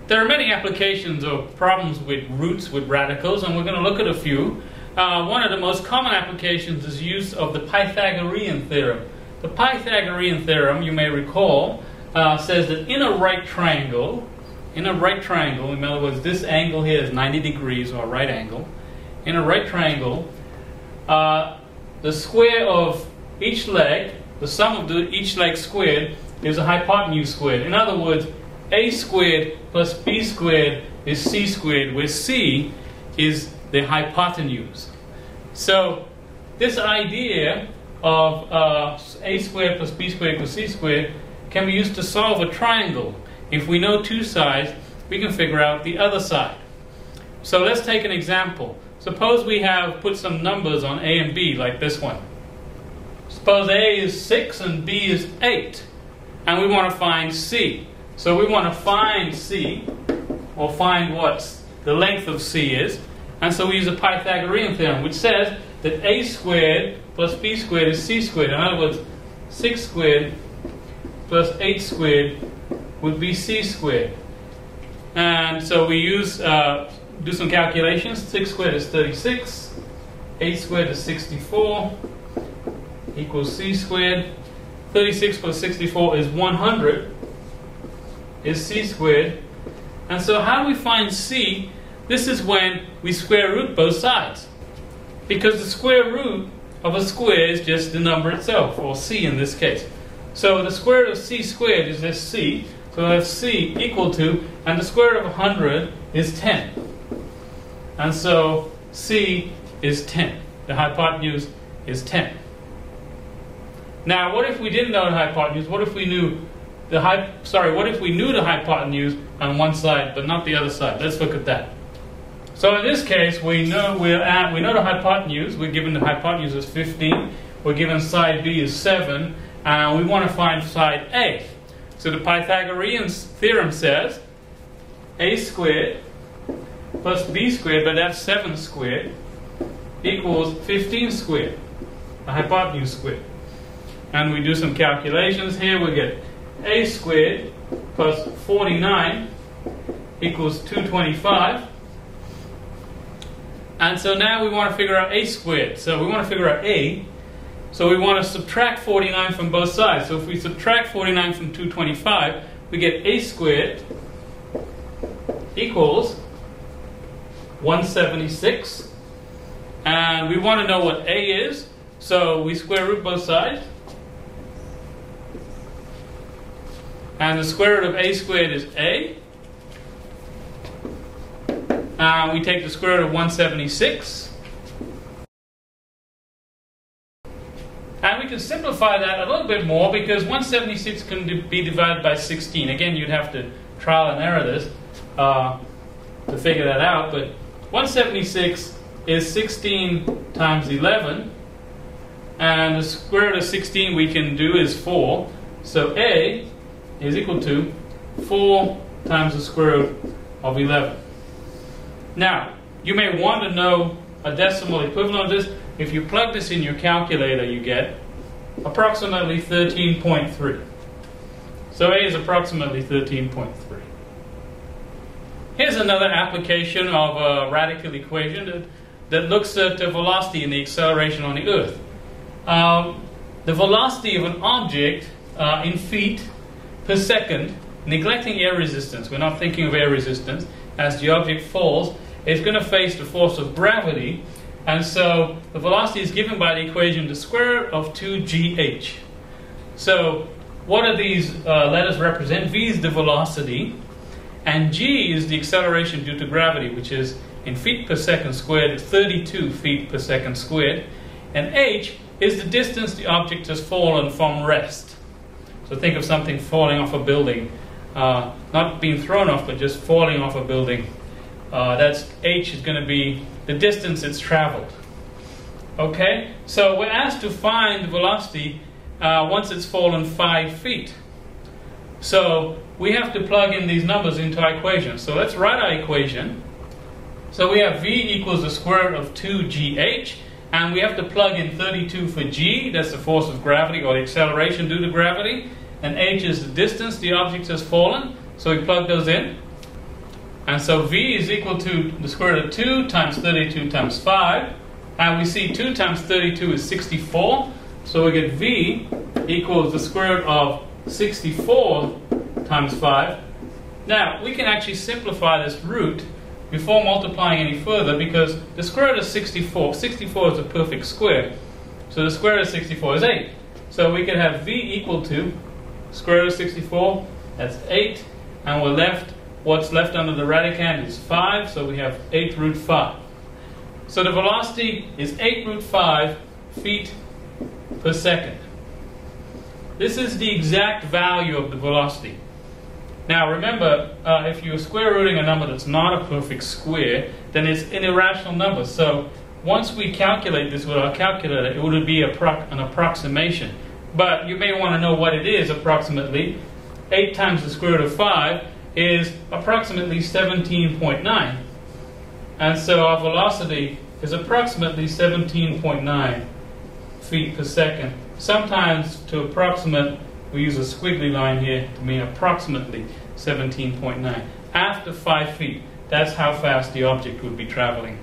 There are many applications of problems with roots with radicals, and we're going to look at a few. One of the most common applications is use of the Pythagorean theorem. The Pythagorean theorem, you may recall, says that in a right triangle, in other words, this angle here is 90 degrees, or a right angle. In a right triangle, the square of each leg, the sum of each leg squared, is a hypotenuse squared. In other words, a squared plus b squared is c squared, where c is the hypotenuse. So this idea of a squared plus b squared equals c squared can be used to solve a triangle. If we know two sides, we can figure out the other side. So let's take an example. Suppose we have put some numbers on a and b, like this one. Suppose a is 6 and b is 8, and we want to find c. So we want to find c, or find what the length of c is, and so we use the Pythagorean theorem, which says that a squared plus b squared is c squared. In other words, 6 squared plus 8 squared would be c squared. And so we use, do some calculations. 6 squared is 36, 8 squared is 64, equals c squared. 36 plus 64 is 100, is c squared. And so how do we find c? This is when we square root both sides, because the square root of a square is just the number itself, or c in this case. So the square root of c squared is just c, so that's c equal to, and the square root of 100 is 10. And so c is 10. The hypotenuse is 10. Now, what if we didn't know the hypotenuse? What if we knew what if we knew the hypotenuse on one side but not the other side? Let's look at that. So in this case, we know the hypotenuse. We're given the hypotenuse is 15. We're given side B is 7, and we want to find side A. So the Pythagorean theorem says a squared plus b squared, but that's 7 squared, equals 15 squared, the hypotenuse squared. And we do some calculations here. We get a squared plus 49 equals 225. And so now we want to figure out a squared. So we want to figure out a. So we want to subtract 49 from both sides. So if we subtract 49 from 225, we get a squared equals 176. And we want to know what a is. So we square root both sides. And the square root of a squared is a. We take the square root of 176. And we can simplify that a little bit more, because 176 can be divided by 16. Again, you'd have to trial and error this to figure that out. But 176 is 16 times 11. And the square root of 16 we can do is 4. So a is equal to 4 times the square root of 11. Now, you may want to know a decimal equivalent of this. If you plug this in your calculator, you get approximately 13.3. So a is approximately 13.3. Here's another application of a radical equation that looks at the velocity and the acceleration on the Earth. The velocity of an object in feet per second, neglecting air resistance, we're not thinking of air resistance, as the object falls, it's going to face the force of gravity, and so the velocity is given by the equation the square root of 2gh. So what do these letters represent? V is the velocity, and g is the acceleration due to gravity, which is in feet per second squared, it's 32 feet per second squared, and h is the distance the object has fallen from rest. So think of something falling off a building, not being thrown off, but just falling off a building. That's h is going to be the distance it's traveled. Okay, so we're asked to find the velocity once it's fallen 5 feet. So we have to plug in these numbers into our equation. So let's write our equation. So we have v equals the square root of 2gh, and we have to plug in 32 for g, that's the force of gravity, or the acceleration due to gravity, and h is the distance the object has fallen, so we plug those in. And so v is equal to the square root of 2 times 32 times 5. And we see 2 times 32 is 64. So we get v equals the square root of 64 times 5. Now, we can actually simplify this root before multiplying any further, because the square root of 64 is a perfect square. So the square root of 64 is 8. So we can have v equal to square root of 64, that's 8. And we're left, what's left under the radicand is 5, so we have 8 root 5. So the velocity is 8 root 5 feet per second. This is the exact value of the velocity. Now remember, if you're square rooting a number that's not a perfect square, then it's an irrational number. So once we calculate this with our calculator, it would be an approximation. But you may want to know what it is approximately. 8 times the square root of 5 is approximately 17.9. And so our velocity is approximately 17.9 feet per second. Sometimes to approximate, we use a squiggly line here to mean approximately 17.9. After 5 feet, that's how fast the object would be traveling.